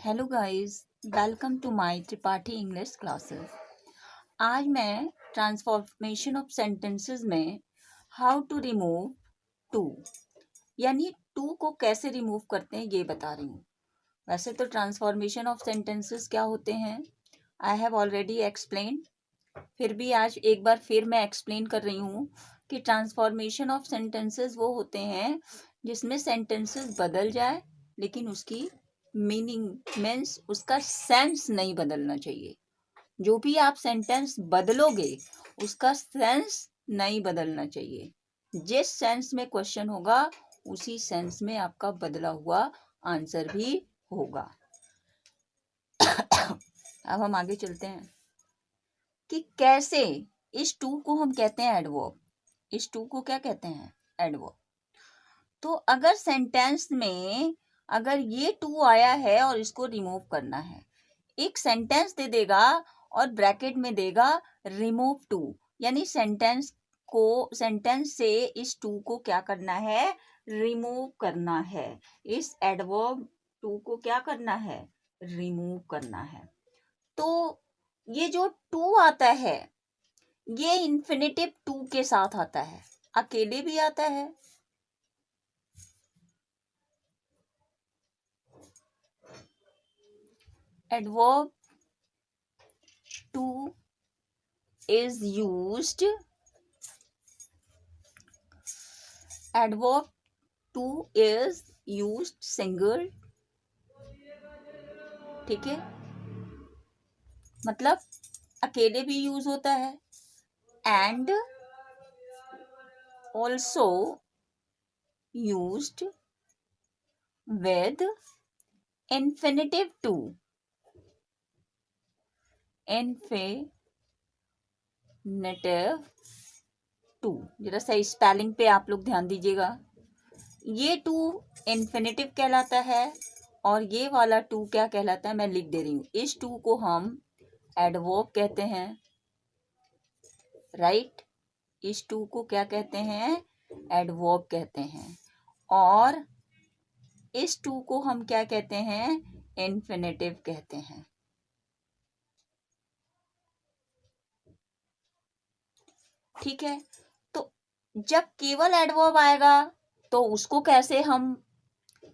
Hello guys, welcome to my Tripathi English classes. आज मैं transformation of sentences में how to remove to यानी to को कैसे रिमूव करते हैं ये बता रही हूँ। वैसे तो ट्रांसफॉर्मेशन ऑफ सेंटेंसेस क्या होते हैं आई हैव ऑलरेडी एक्सप्लेन, फिर भी आज एक बार फिर मैं एक्सप्लेन कर रही हूँ कि ट्रांसफॉर्मेशन ऑफ सेंटेंसेस वो होते हैं जिसमें सेंटेंसेस बदल जाए लेकिन उसकी मीनिंग मीन्स उसका सेंस नहीं बदलना चाहिए। जो भी आप सेंटेंस बदलोगे उसका सेंस नहीं बदलना चाहिए। जिस सेंस में क्वेश्चन होगा उसी सेंस में आपका बदला हुआ आंसर भी होगा। अब हम आगे चलते हैं कि कैसे इस टू को हम कहते हैं एडवर्ब। इस टू को क्या कहते हैं? एडवर्ब। तो अगर सेंटेंस में अगर ये टू आया है और इसको रिमूव करना है, एक सेंटेंस दे देगा और ब्रैकेट में देगा रिमूव टू, यानी सेंटेंस से इस टू को क्या करना है? रिमूव करना है। इस एडवर्ब टू को क्या करना है? रिमूव करना है। तो ये जो टू आता है ये इन्फिनेटिव टू के साथ आता है, अकेले भी आता है। Adverb to is used. Adverb to is used single. ठीक है, मतलब अकेले भी यूज होता है and also used with infinitive to. Infinitive to, जरा सही स्पेलिंग पे आप लोग ध्यान दीजिएगा। ये टू इन्फिनेटिव कहलाता है और ये वाला टू क्या कहलाता है मैं लिख दे रही हूँ। इस टू को हम एडवर्ब कहते हैं, राइट? इस टू को क्या कहते हैं? एडवर्ब कहते हैं। और इस टू को हम क्या कहते हैं? इन्फिनेटिव कहते हैं। ठीक है, तो जब केवल एडवर्ब आएगा तो उसको कैसे हम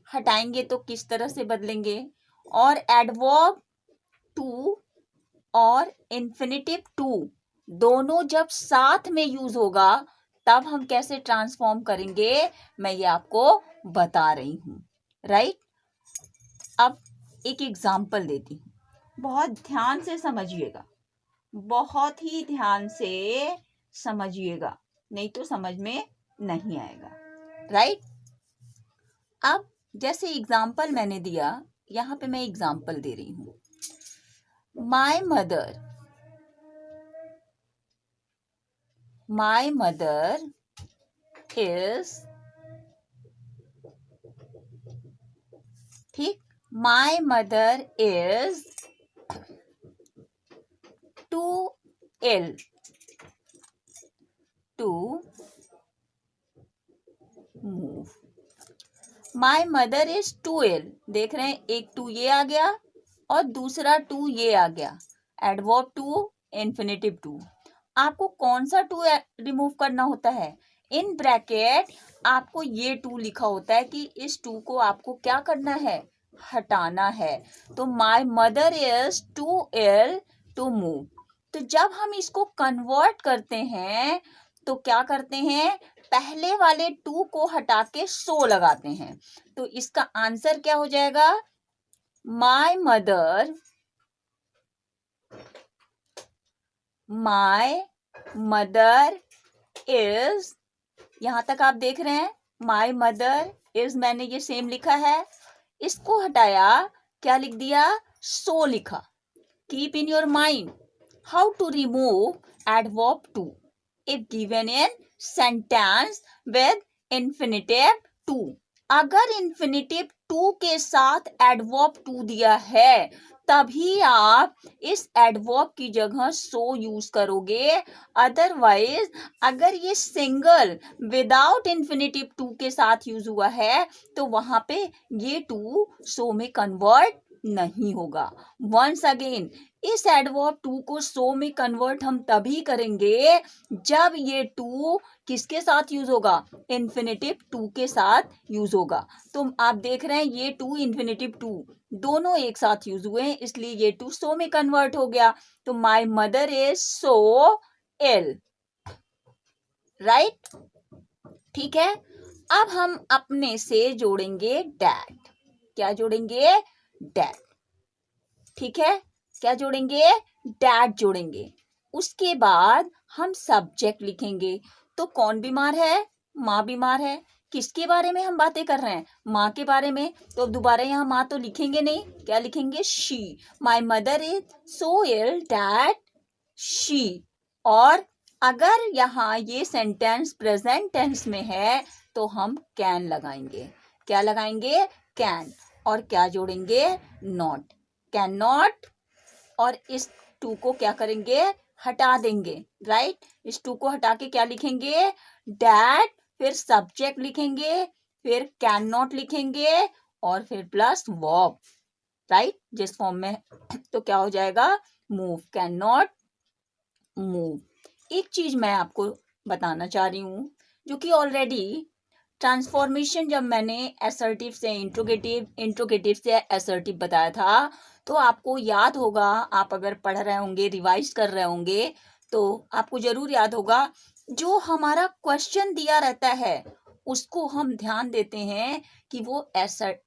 हटाएंगे, तो किस तरह से बदलेंगे? और एडवर्ब टू और इन्फिनेटिव टू दोनों जब साथ में यूज होगा तब हम कैसे ट्रांसफॉर्म करेंगे मैं ये आपको बता रही हूं, राइट? अब एक एग्जांपल देती हूँ, बहुत ध्यान से समझिएगा, बहुत ही ध्यान से समझिएगा, नहीं तो समझ में नहीं आएगा, राइट? अब जैसे एग्जाम्पल मैंने दिया, यहाँ पे मैं एग्जाम्पल दे रही हूँ। My mother is, ठीक, my mother is too ill to move. My mother is too ill, देख रहे हैं, एक टू ये आ गया और दूसरा टू ये आ गया, एडवर्ब टू इन्फिनेटिव टू। आपको कौन सा टू रिमूव करना होता है? इन ब्रैकेट आपको ये टू लिखा होता है कि इस टू को आपको क्या करना है? हटाना है। तो my mother is too ill to move. तो जब हम इसको कन्वर्ट करते हैं तो क्या करते हैं? पहले वाले टू को हटा के सो लगाते हैं। तो इसका आंसर क्या हो जाएगा? माय मदर इज, यहां तक आप देख रहे हैं, माय मदर इज मैंने ये सेम लिखा है, इसको हटाया, क्या लिख दिया? सो लिखा। Keep in your mind how to remove adverb too if given in sentence with infinitive to. अगर इन्फिनेटिव टू के साथ एडवर्ब टू दिया है तभी आप इस एडवर्ब की जगह सो यूज करोगे। अदरवाइज अगर ये सिंगल विदाउट इन्फिनेटिव टू के साथ यूज हुआ है तो वहां पे ये टू सो में कन्वर्ट नहीं होगा। वंस अगेन इस एडवर्ब टू को सो में कन्वर्ट हम तभी करेंगे जब ये टू किसके साथ यूज होगा, इन्फिनेटिव टू के साथ यूज होगा। तो आप देख रहे हैं ये टू इन्फिनेटिव टू दोनों एक साथ यूज हुए हैं, इसलिए ये टू सो में कन्वर्ट हो गया। तो my mother is so ill, right. ठीक है, अब हम अपने से जोड़ेंगे डैड। क्या जोड़ेंगे, डैड। ठीक है, क्या जोड़ेंगे, डैड जोड़ेंगे। उसके बाद हम सब्जेक्ट लिखेंगे। तो कौन बीमार है, माँ बीमार है। किसके बारे में हम बातें कर रहे हैं, माँ के बारे में। तो दोबारा यहाँ माँ तो लिखेंगे नहीं, क्या लिखेंगे, she. My mother is so ill that she. और अगर यहाँ ये सेंटेंस प्रेजेंट टेंस में है तो हम कैन लगाएंगे। क्या लगाएंगे, कैन। और क्या जोड़ेंगे, नॉट। कैन नॉट, और इस टू को क्या करेंगे, हटा देंगे, राइट। इस टू को हटा के क्या लिखेंगे, डैट, फिर सब्जेक्ट लिखेंगे, फिर कैन नॉट लिखेंगे, और फिर प्लस वर्ब, राइट, जिस फॉर्म में। तो क्या हो जाएगा, मूव, कैन नॉट मूव। एक चीज मैं आपको बताना चाह रही हूँ, जो कि ऑलरेडी ट्रांसफॉर्मेशन जब मैंने असर्टिव से इंट्रोगेटिव, इंट्रोगेटिव से असर्टिव बताया था, तो आपको याद होगा, आप अगर पढ़ रहे होंगे, रिवाइज कर रहे होंगे, तो आपको जरूर याद होगा, जो हमारा क्वेश्चन दिया रहता है उसको हम ध्यान देते हैं कि वो असर्ट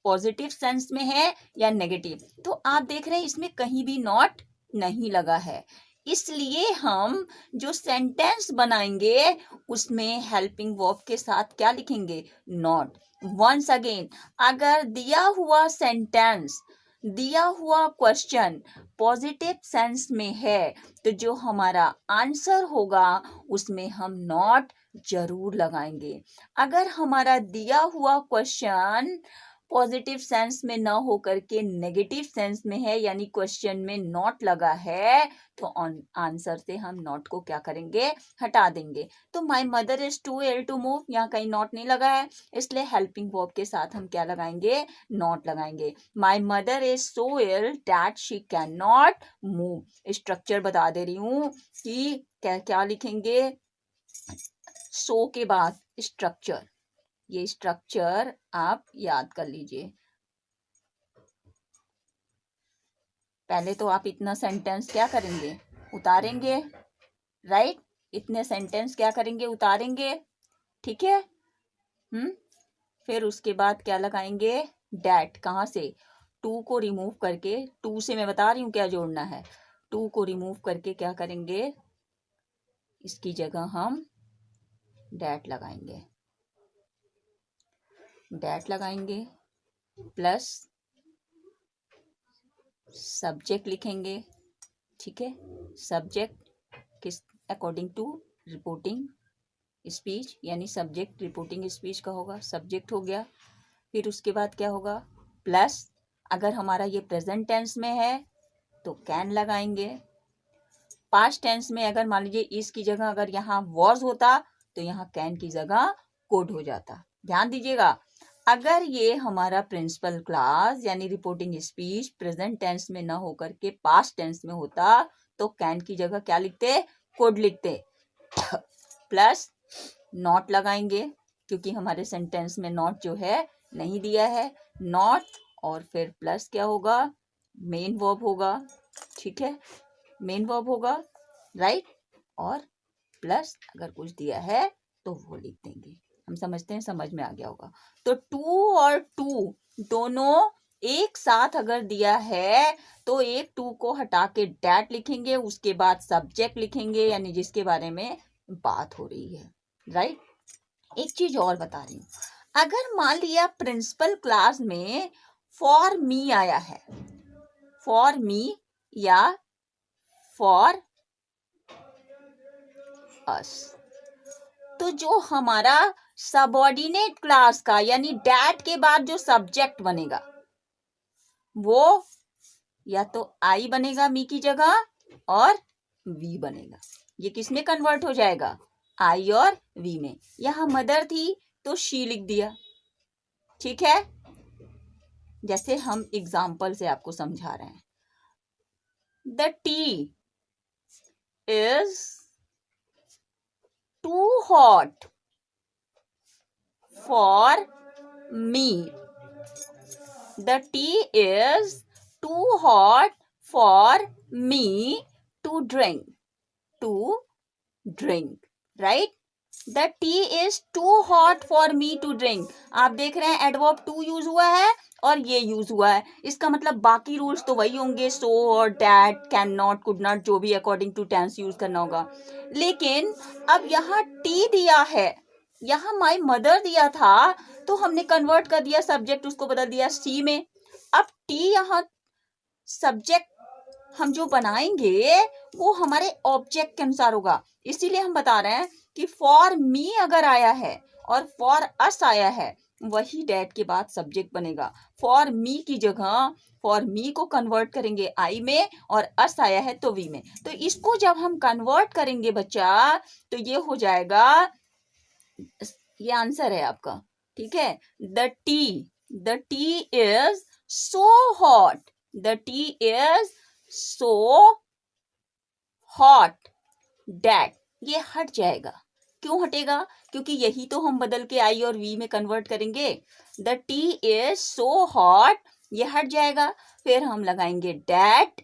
पॉजिटिव सेंस में है या नेगेटिव। तो आप देख रहे हैं इसमें कहीं भी नॉट नहीं लगा है, इसलिए हम जो सेंटेंस बनाएंगे उसमें हेल्पिंग वर्ब के साथ क्या लिखेंगे, नॉट। वंस अगेन, अगर दिया हुआ सेंटेंस, दिया हुआ क्वेश्चन पॉजिटिव सेंस में है तो जो हमारा आंसर होगा उसमें हम नॉट जरूर लगाएंगे। अगर हमारा दिया हुआ क्वेश्चन पॉजिटिव सेंस में न हो करके नेगेटिव सेंस में है, यानी क्वेश्चन में नॉट लगा है, तो आंसर से हम नॉट को क्या करेंगे, हटा देंगे। तो my mother is too ill to move, यहाँ कहीं नॉट नहीं लगा है, इसलिए हेल्पिंग वर्ब के साथ हम क्या लगाएंगे, नॉट लगाएंगे। My mother is so ill that she can not move. Structure बता दे रही हूँ कि क्या क्या लिखेंगे, सो के बाद स्ट्रक्चर, ये स्ट्रक्चर आप याद कर लीजिए। पहले तो आप इतना सेंटेंस क्या करेंगे, उतारेंगे, राइट। इतने सेंटेंस क्या करेंगे, उतारेंगे, ठीक है। फिर उसके बाद क्या लगाएंगे, डैट। कहाँ से, टू को रिमूव करके, टू से मैं बता रही हूँ क्या जोड़ना है, टू को रिमूव करके क्या करेंगे, इसकी जगह हम डैट लगाएंगे, डैट लगाएंगे, प्लस सब्जेक्ट लिखेंगे, ठीक है। सब्जेक्ट किस, अकॉर्डिंग टू रिपोर्टिंग स्पीच, यानी सब्जेक्ट रिपोर्टिंग स्पीच का होगा, सब्जेक्ट हो गया। फिर उसके बाद क्या होगा, प्लस, अगर हमारा ये प्रेजेंट टेंस में है तो कैन लगाएंगे। पास्ट टेंस में अगर मान लीजिए इसकी जगह अगर यहाँ वॉज होता तो यहाँ कैन की जगह कोड हो जाता। ध्यान दीजिएगा, अगर ये हमारा प्रिंसिपल क्लास यानी रिपोर्टिंग स्पीच प्रेजेंट टेंस में ना होकर के पास्ट टेंस में होता तो कैन की जगह क्या लिखते, कोड लिखते। प्लस नॉट लगाएंगे क्योंकि हमारे सेंटेंस में नॉट जो है नहीं दिया है, नॉट। और फिर प्लस क्या होगा, मेन वर्ब होगा, ठीक है, मेन वर्ब होगा, राइट। और प्लस अगर कुछ दिया है तो वो लिख देंगे। हम समझते हैं, समझ में आ गया होगा। तो टू और टू दोनों एक साथ अगर दिया है तो एक टू को हटा के डैट लिखेंगे, उसके बाद सब्जेक्ट लिखेंगे यानी जिसके बारे में बात हो रही है, राइट। एक चीज और बता रही हूँ, अगर मान लिया प्रिंसिपल क्लास में फॉर मी आया है, फॉर मी या फॉर अस, तो जो हमारा सबऑर्डिनेट क्लास का यानी डैट के बाद जो सब्जेक्ट बनेगा वो या तो आई बनेगा मी की जगह और वी बनेगा। ये किस में कन्वर्ट हो जाएगा, आई और वी में। यहां मदर थी तो शी लिख दिया, ठीक है। जैसे हम एग्जाम्पल से आपको समझा रहे हैं। The tea is too hot for me. The tea is too hot for me to drink. To drink, right? The tea is too hot for me to drink. आप देख रहे हैं एडवर्ब टू यूज हुआ है और ये use हुआ है। इसका मतलब बाकी रूल्स तो वही होंगे, सो और that, can not, could not, जो भी अकॉर्डिंग टू टेंस यूज करना होगा। लेकिन अब यहाँ टी दिया है, यहाँ माई मदर दिया था, तो हमने कन्वर्ट कर दिया सब्जेक्ट, उसको बदल दिया सी में। अब टी यहाँ सब्जेक्ट हम जो बनाएंगे वो हमारे ऑब्जेक्ट के अनुसार होगा। इसीलिए हम बता रहे हैं कि फॉर मी अगर आया है और फॉर अस आया है, वही डैट के बाद सब्जेक्ट बनेगा। फॉर मी की जगह फॉर मी को कन्वर्ट करेंगे आई में, और अस आया है तो वी में। तो इसको जब हम कन्वर्ट करेंगे बच्चा, तो ये हो जाएगा, ये आंसर है आपका, ठीक है। The tea is so hot, the tea is so hot that, ये हट जाएगा। क्यों हटेगा? क्योंकि यही तो हम बदल के आई और वी में कन्वर्ट करेंगे। The tea is so hot, ये हट जाएगा। फिर हम लगाएंगे डैट।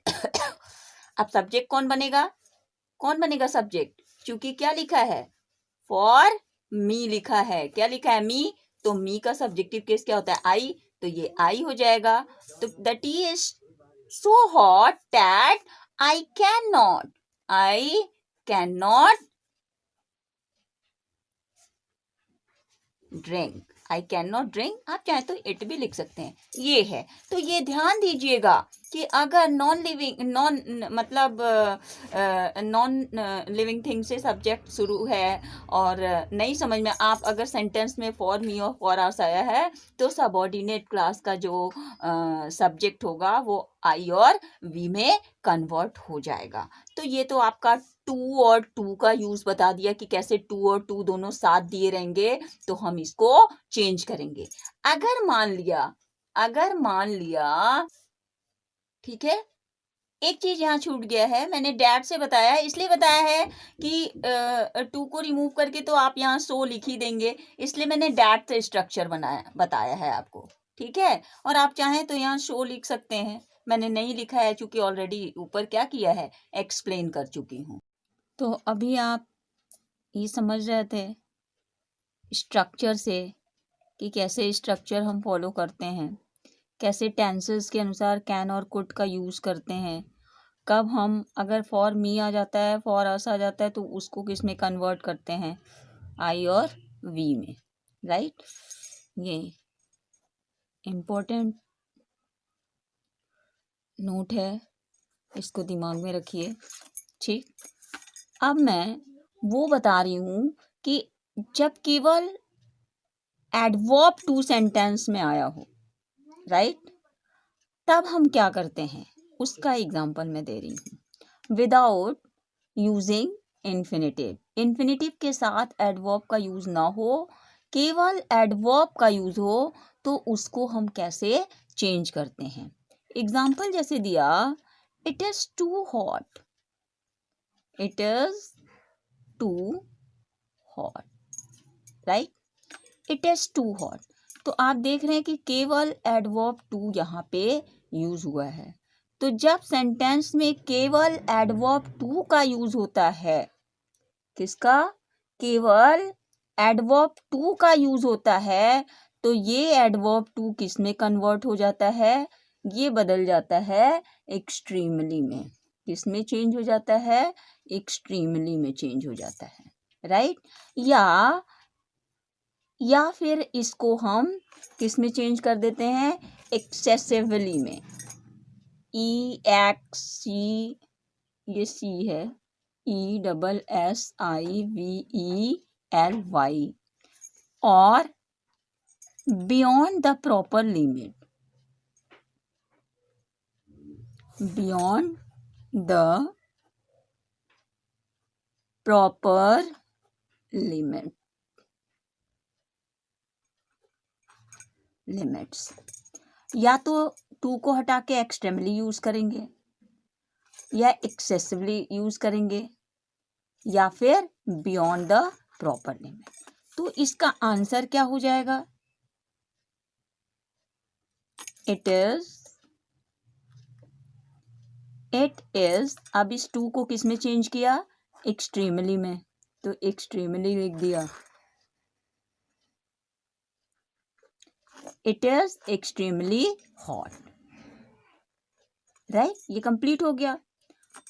अब सब्जेक्ट कौन बनेगा? कौन बनेगा सब्जेक्ट? क्योंकि क्या लिखा है? फॉर मी लिखा है। क्या लिखा है? मी। तो मी का सब्जेक्टिव केस क्या होता है? आई। तो ये आई हो जाएगा। तो the tea is so hot that I can not drink. I can not drink, आप चाहे तो इट भी लिख सकते हैं। ये है। तो ये ध्यान दीजिएगा कि अगर नॉन लिविंग थिंग से सब्जेक्ट शुरू है और नहीं समझ में, आप अगर सेंटेंस में फॉर मी और फॉर अस आया है, तो सबऑर्डिनेट क्लास का जो सब्जेक्ट होगा वो आई और वी में कन्वर्ट हो जाएगा। तो ये तो आपका टू और टू का यूज बता दिया कि कैसे टू और टू दोनों साथ दिए रहेंगे, तो हम इसको चेंज करेंगे। अगर मान लिया, ठीक है, एक चीज यहाँ छूट गया है, मैंने डैट से बताया, इसलिए बताया है कि टू को रिमूव करके तो आप यहाँ सो लिख ही देंगे, इसलिए मैंने डैट से स्ट्रक्चर बताया है आपको, ठीक है। और आप चाहें तो यहाँ शो लिख सकते हैं, मैंने नहीं लिखा है क्योंकि ऑलरेडी ऊपर क्या किया है, एक्सप्लेन कर चुकी हूँ। तो अभी आप ये समझ रहे थे स्ट्रक्चर से कि कैसे स्ट्रक्चर हम फॉलो करते हैं, कैसे टेंसेस के अनुसार कैन और कुड का यूज़ करते हैं, कब हम अगर फॉर मी आ जाता है, फॉर अस आ जाता है, तो उसको किस में कन्वर्ट करते हैं, आई और वी में, राइट। ये इम्पोर्टेंट नोट है, इसको दिमाग में रखिए, ठीक। अब मैं वो बता रही हूँ कि जब केवल एडवर्ब टू सेंटेंस में आया हो, राइट, तब हम क्या करते हैं, उसका एग्जांपल मैं दे रही हूँ। विदाउट यूजिंग इन्फिनेटिव, इन्फिनेटिव के साथ एडवर्ब का यूज ना हो, केवल एडवर्ब का यूज हो, तो उसको हम कैसे चेंज करते हैं। एग्जांपल जैसे दिया, it is too hot, it is too hot, right, it is too hot. तो आप देख रहे हैं कि केवल एडवर्ब टू यहाँ पे यूज हुआ है। तो जब सेंटेंस में केवल एडवर्ब टू का यूज होता है, किसका? केवल एडवर्ब टू का यूज होता है, तो ये एडवर्ब टू किस में कन्वर्ट हो जाता है? ये बदल जाता है एक्सट्रीमली में। किस में चेंज हो जाता है? एक्सट्रीमली में चेंज हो जाता है, राइट। या फिर इसको हम किस में चेंज कर देते हैं? एक्सेसिवली में। EXC, ये C है, ESSIVELY, और beyond the proper limit, beyond the proper limits. या तो टू को हटा के एक्सट्रीमली यूज करेंगे, या एक्सेसिवली यूज करेंगे, या फिर बियॉन्ड द प्रॉपर लिमिट। तो इसका आंसर क्या हो जाएगा? इट इज, अब इस टू को किस में चेंज किया? एक्सट्रीमली में, तो एक्सट्रीमली लिख दिया। It is extremely hot, right, ये कंप्लीट हो गया।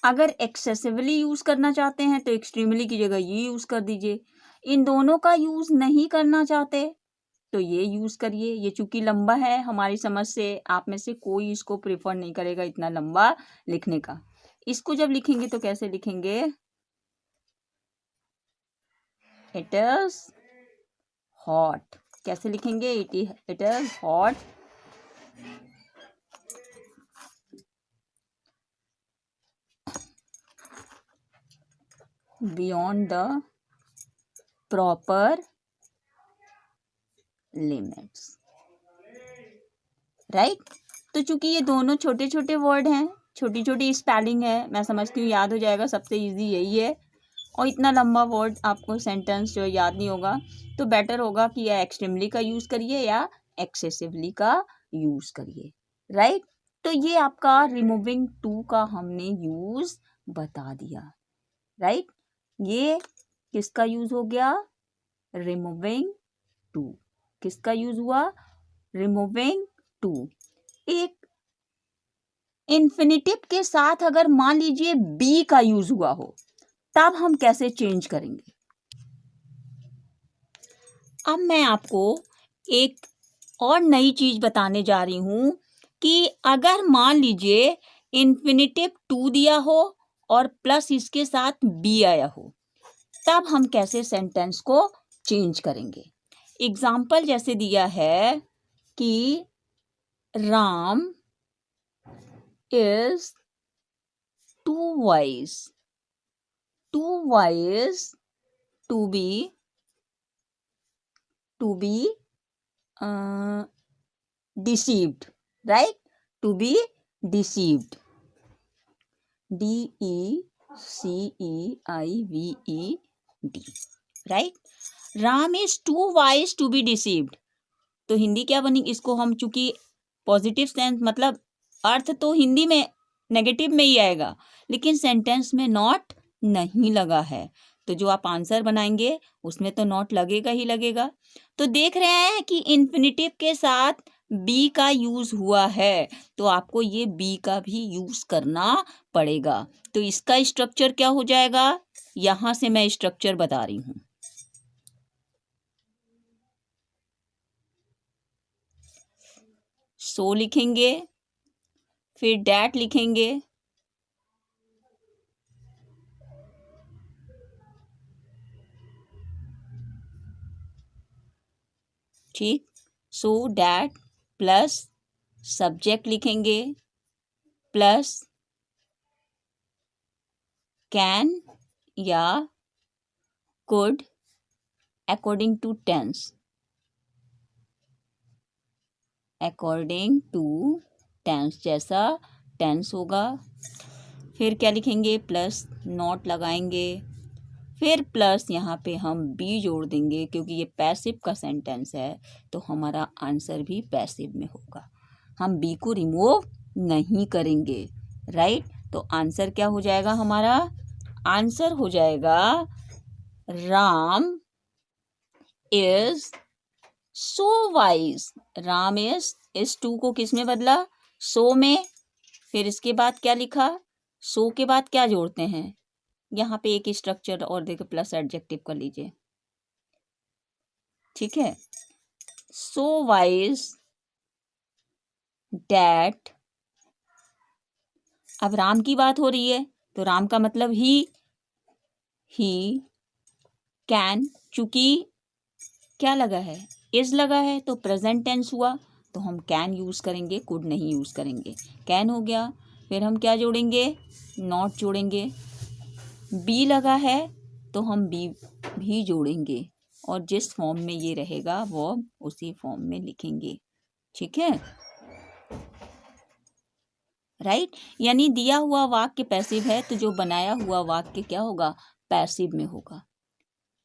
अगर एक्सेसिवली यूज करना चाहते हैं तो एक्सट्रीमली की जगह ये यूज कर दीजिए। इन दोनों का यूज नहीं करना चाहते तो ये यूज करिए। ये चूंकि लंबा है हमारी समझ से, आप में से कोई इसको प्रेफर नहीं करेगा इतना लंबा लिखने का। इसको जब लिखेंगे तो कैसे लिखेंगे? इट इज हॉट, कैसे लिखेंगे? It is hot beyond the proper limits, right. तो चूंकि ये दोनों छोटे छोटे वर्ड हैं, छोटी छोटी स्पेलिंग है, मैं समझती हूँ याद हो जाएगा, सबसे इजी यही है। और इतना लंबा वर्ड आपको सेंटेंस जो याद नहीं होगा, तो बेटर होगा कि या एक्सट्रीमली का यूज करिए या एक्सेसिवली का यूज करिए, राइट। तो ये आपका रिमूविंग टू का हमने यूज बता दिया, राइट। ये किसका यूज हो गया? Removing to. किसका यूज हुआ? Removing to. एक इन्फिनिटिव के साथ अगर मान लीजिए बी का यूज हुआ हो, तब हम कैसे चेंज करेंगे? अब मैं आपको एक और नई चीज बताने जा रही हूं कि अगर मान लीजिए इन्फिनिटिव टू दिया हो और प्लस इसके साथ बी आया हो, तब हम कैसे सेंटेंस को चेंज करेंगे। एग्जाम्पल जैसे दिया है कि Ram is too wise to be deceived, right? To be deceived, DECEIVED, right? Ram is too wise to be deceived. तो हिंदी क्या बनी? इसको हम चूंकि पॉजिटिव सेंस, मतलब अर्थ तो हिंदी में नेगेटिव में ही आएगा, लेकिन सेंटेंस में नॉट नहीं लगा है, तो जो आप आंसर बनाएंगे उसमें तो नॉट लगेगा ही लगेगा। तो देख रहे हैं कि इन्फिनिटिव के साथ बी का यूज हुआ है, तो आपको ये बी का भी यूज करना पड़ेगा। तो इसका स्ट्रक्चर क्या हो जाएगा? यहां से मैं स्ट्रक्चर बता रही हूं। सो लिखेंगे, फिर डैट लिखेंगे, ठीक। सो डैट प्लस सब्जेक्ट लिखेंगे प्लस कैन या could according to tense, according to tense, जैसा टेंस होगा। फिर क्या लिखेंगे? प्लस नॉट लगाएंगे, फिर प्लस यहाँ पे हम बी जोड़ देंगे, क्योंकि ये पैसिव का सेंटेंस है तो हमारा आंसर भी पैसिव में होगा, हम बी को रिमूव नहीं करेंगे, राइट। तो आंसर क्या हो जाएगा हमारा? आंसर हो जाएगा Ram is so wise. Ram is too को किस में बदला? सो में। फिर इसके बाद क्या लिखा? सो के बाद क्या जोड़ते हैं? यहाँ पे एक स्ट्रक्चर और देखो, प्लस एडजेक्टिव कर लीजिए, ठीक है। सो वाइज डैट, अब राम की बात हो रही है तो राम का मतलब ही कैन, चूंकि क्या लगा है? इज लगा है, तो प्रेजेंट टेंस हुआ, तो हम कैन यूज करेंगे, कुड नहीं यूज करेंगे। कैन हो गया, फिर हम क्या जोड़ेंगे? नॉट जोड़ेंगे। बी लगा है तो हम बी भी जोड़ेंगे, और जिस फॉर्म में ये रहेगा वो उसी फॉर्म में लिखेंगे, ठीक है। राइट। यानी दिया हुआ वाक्य पैसिव है तो जो बनाया हुआ वाक्य क्या होगा, पैसिव में होगा।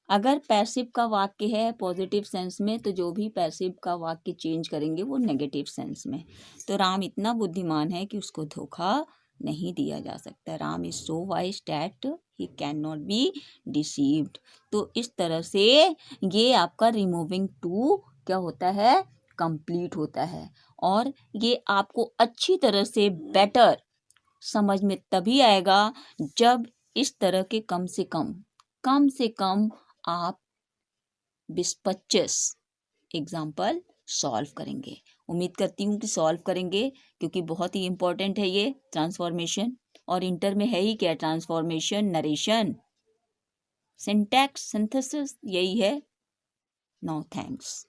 अगर पैसिव का वाक्य है पॉजिटिव सेंस में तो जो भी पैसिव का वाक्य चेंज करेंगे वो नेगेटिव सेंस में। तो राम इतना बुद्धिमान है कि उसको धोखा नहीं दिया जा सकता। Ram is so wise that he can not be deceived. तो इस तरह से ये आपका रिमूविंग टू क्या होता है, कंप्लीट होता है। और ये आपको अच्छी तरह से बेटर समझ में तभी आएगा जब इस तरह के कम से कम आप 20-25 एग्जाम्पल सॉल्व करेंगे। उम्मीद करती हूँ कि सॉल्व करेंगे, क्योंकि बहुत ही इम्पोर्टेंट है ये ट्रांसफॉर्मेशन। और इंटर में है ही क्या, ट्रांसफॉर्मेशन, नरेशन, सिंटैक्स, सिंथेसिस, यही है। No thanks.